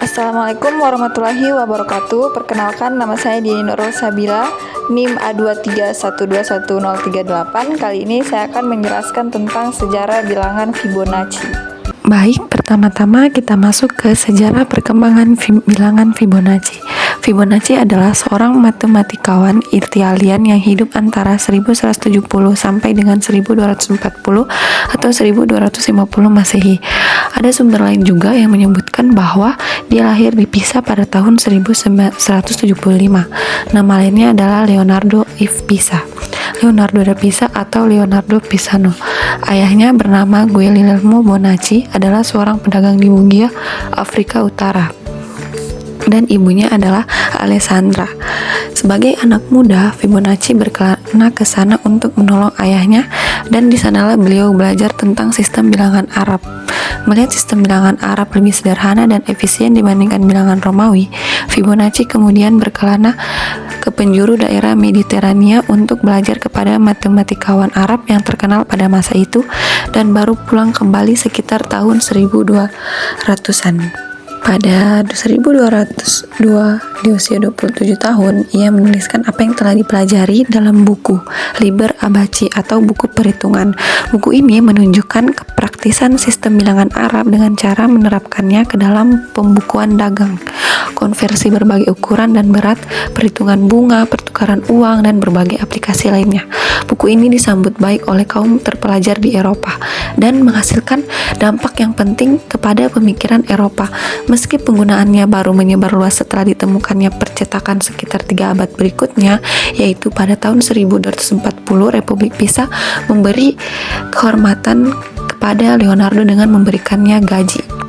Assalamualaikum warahmatullahi wabarakatuh. Perkenalkan, nama saya Diani Nurul Sabila, NIM A231211038. Kali ini saya akan menjelaskan tentang sejarah bilangan Fibonacci. Baik, pertama-tama kita masuk ke sejarah perkembangan bilangan Fibonacci. Fibonacci adalah seorang matematikawan Italian yang hidup antara 1170 sampai dengan 1240 atau 1250 Masehi. Ada sumber lain juga yang menyebutkan bahwa dia lahir di Pisa pada tahun 1175. Nama lainnya adalah Leonardo F. Pisa, Leonardo da Pisa atau Leonardo Pisano. Ayahnya bernama Guglielmo Bonacci, adalah seorang pedagang di Bugia, Afrika Utara, dan ibunya adalah Alessandra. Sebagai anak muda, Fibonacci berkelana ke sana untuk menolong ayahnya, dan di sanalah beliau belajar tentang sistem bilangan Arab. Melihat sistem bilangan Arab lebih sederhana dan efisien dibandingkan bilangan Romawi, Fibonacci kemudian berkelana ke penjuru daerah Mediterania untuk belajar kepada matematikawan Arab yang terkenal pada masa itu, dan baru pulang kembali sekitar tahun 1200-an. Pada 1202, di usia 27 tahun, ia menuliskan apa yang telah dipelajari dalam buku Liber Abaci atau buku perhitungan. Buku ini menunjukkan kepraktisan sistem bilangan Arab dengan cara menerapkannya ke dalam pembukuan dagang, konversi berbagai ukuran dan berat, perhitungan bunga, pertukaran uang, dan berbagai aplikasi lainnya. Buku ini disambut baik oleh kaum terpelajar di Eropa dan menghasilkan dampak yang penting kepada pemikiran Eropa. Meski penggunaannya baru menyebar luas setelah ditemukannya percetakan sekitar 3 abad berikutnya, yaitu pada tahun 1240, Republik Pisa memberi kehormatan kepada Leonardo dengan memberikannya gaji.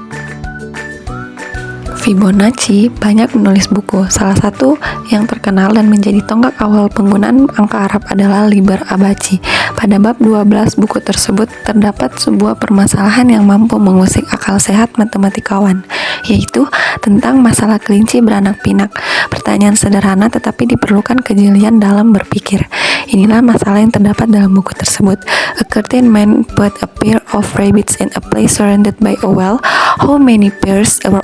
Fibonacci banyak menulis buku. Salah satu yang terkenal dan menjadi tonggak awal penggunaan angka Arab adalah Liber Abaci. Pada bab 12 buku tersebut terdapat sebuah permasalahan yang mampu mengusik akal sehat matematikawan, yaitu tentang masalah kelinci beranak pinak. Pertanyaan sederhana tetapi diperlukan kejelian dalam berpikir. Inilah masalah yang terdapat dalam buku tersebut. A certain man put a pair of rabbits in a place surrounded by a well. How many pairs of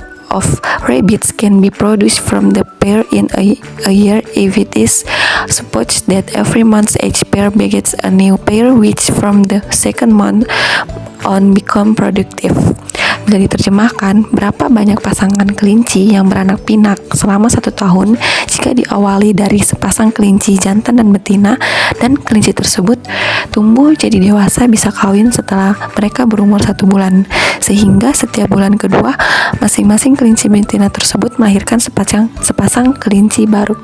rabbits can be produced from the pair in a year if it is supposed that every month each pair begets a new pair which from the second month on become productive. Bila diterjemahkan, berapa banyak pasangan kelinci yang beranak pinak selama 1 tahun jika diawali dari sepasang kelinci jantan dan betina, dan kelinci tersebut tumbuh jadi dewasa bisa kawin setelah mereka berumur 1 bulan, sehingga setiap bulan kedua masing-masing kelinci betina tersebut melahirkan sepasang kelinci baru.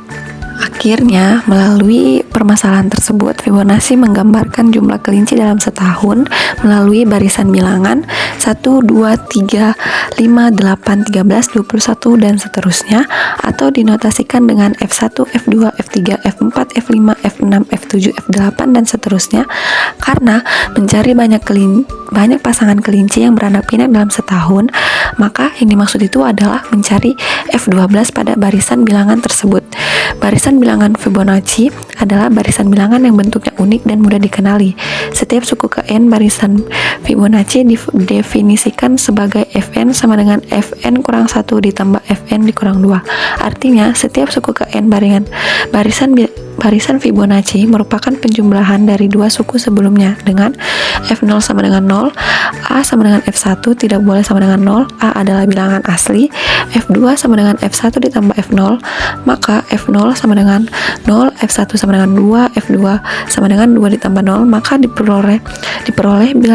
Akhirnya, melalui permasalahan tersebut, Fibonacci menggambarkan jumlah kelinci dalam setahun melalui barisan bilangan 1, 2, 3, 5, 8, 13, 21, dan seterusnya, atau dinotasikan dengan F1, F2, F3, F4, F5, F6, F7, F8, dan seterusnya, karena mencari banyak pasangan kelinci yang beranak pinak dalam setahun, maka yang dimaksud itu adalah mencari F12 pada barisan bilangan tersebut. Barisan bilangan Fibonacci adalah barisan bilangan yang bentuknya unik dan mudah dikenali. Setiap suku ke N barisan Fibonacci didefinisikan sebagai Fn sama dengan Fn kurang 1 ditambah Fn dikurang 2. Artinya, setiap suku ke N barisan Fibonacci merupakan penjumlahan dari 2 suku sebelumnya dengan F0 sama dengan 0, A sama dengan F1 tidak boleh sama dengan 0, A adalah bilangan asli, F2 sama dengan F1 ditambah F0, maka F0 sama dengan 0, F1 sama dengan 2, F2 sama dengan 2 ditambah 0, maka diperoleh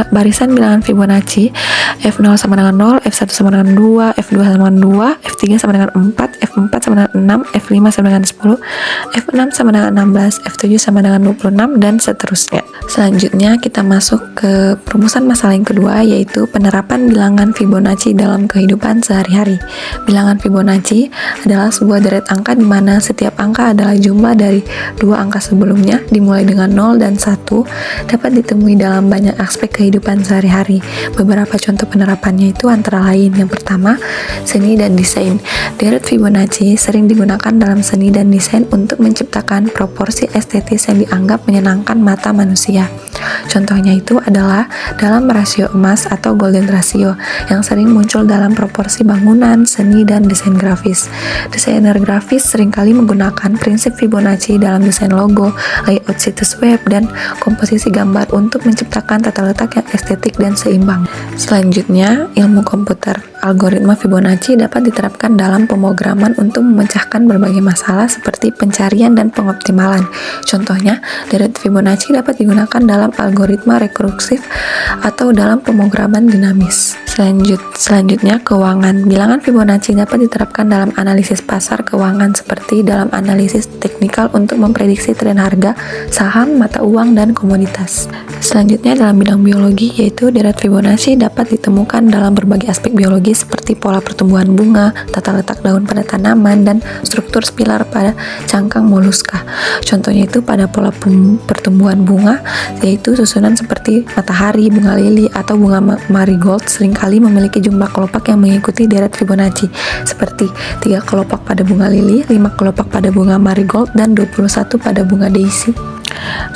barisan bilangan Fibonacci F0 sama dengan 0, F1 sama dengan 2, F2 sama dengan 2, F3 sama dengan 4, F4 sama dengan 6, F5 sama dengan 10, F6 sama dengan 16, F7 sama dengan 26, dan seterusnya. Selanjutnya kita masuk ke perumusan masalah yang kedua, yaitu penerapan bilangan Fibonacci dalam kehidupan sehari-hari. Bilangan Fibonacci adalah sebuah deret angka di mana setiap angka adalah jumlah dari 2 angka sebelumnya, dimulai dengan 0 dan 1, dapat ditemui dalam banyak aspek kehidupan sehari-hari. Beberapa contoh penerapannya itu antara lain: yang pertama, seni dan desain. Deret Fibonacci sering digunakan dalam seni dan desain untuk menciptakan proporsi estetis yang dianggap menyenangkan mata manusia. Contohnya itu adalah dalam rasio emas atau golden ratio yang sering muncul dalam proporsi bangunan, seni, dan desain grafis. Desainer grafis seringkali menggunakan prinsip Fibonacci dalam desain logo, layout situs web, dan komposisi gambar untuk menciptakan tata letak yang estetik dan seimbang. Selanjutnya, ilmu komputer. Algoritma Fibonacci dapat diterapkan dalam pemrograman untuk memecahkan berbagai masalah seperti pencarian dan pengoptimalan. Contohnya, deret Fibonacci dapat digunakan dalam algoritma rekursif atau dalam pemrograman dinamis. Selanjutnya, keuangan. Bilangan Fibonacci dapat diterapkan dalam analisis pasar keuangan seperti dalam analisis teknikal untuk memprediksi tren harga, saham, mata uang, dan komoditas. Selanjutnya, dalam bidang biologi, yaitu deret Fibonacci dapat ditemukan dalam berbagai aspek biologi seperti pola pertumbuhan bunga, tata letak daun pada tanaman, dan struktur spiral pada cangkang moluska. Contohnya itu pada pola pertumbuhan bunga, yaitu susunan seperti matahari, bunga lili, atau bunga marigold seringkali memiliki jumlah kelopak yang mengikuti deret Fibonacci, seperti 3 kelopak pada bunga lili, 5 kelopak pada bunga marigold, dan 21 pada bunga daisy.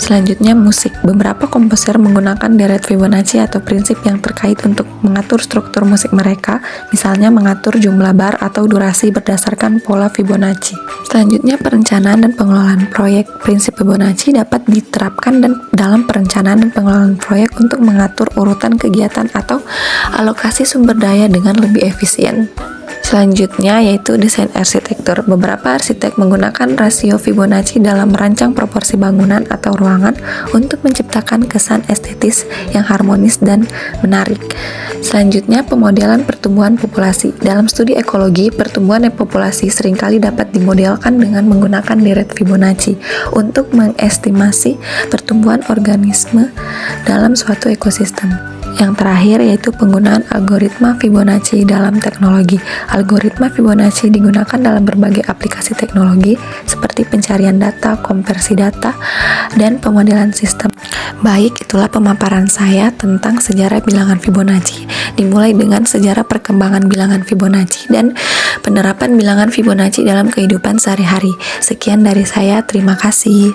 Selanjutnya, musik. Beberapa komposer menggunakan deret Fibonacci atau prinsip yang terkait untuk mengatur struktur musik mereka, misalnya mengatur jumlah bar atau durasi berdasarkan pola Fibonacci. Selanjutnya, perencanaan dan pengelolaan proyek. Prinsip Fibonacci dapat diterapkan dalam perencanaan dan pengelolaan proyek untuk mengatur urutan kegiatan atau alokasi sumber daya dengan lebih efisien. Selanjutnya yaitu desain arsitektur. Beberapa arsitek menggunakan rasio Fibonacci dalam merancang proporsi bangunan atau ruangan untuk menciptakan kesan estetis yang harmonis dan menarik. Selanjutnya, pemodelan pertumbuhan populasi. Dalam studi ekologi, pertumbuhan populasi seringkali dapat dimodelkan dengan menggunakan deret Fibonacci untuk mengestimasi pertumbuhan organisme dalam suatu ekosistem. Yang terakhir yaitu penggunaan algoritma Fibonacci dalam teknologi. Algoritma Fibonacci digunakan dalam berbagai aplikasi teknologi seperti pencarian data, konversi data, dan pemodelan sistem. Baik, itulah pemaparan saya tentang sejarah bilangan Fibonacci, dimulai dengan sejarah perkembangan bilangan Fibonacci dan penerapan bilangan Fibonacci dalam kehidupan sehari-hari. Sekian dari saya, terima kasih.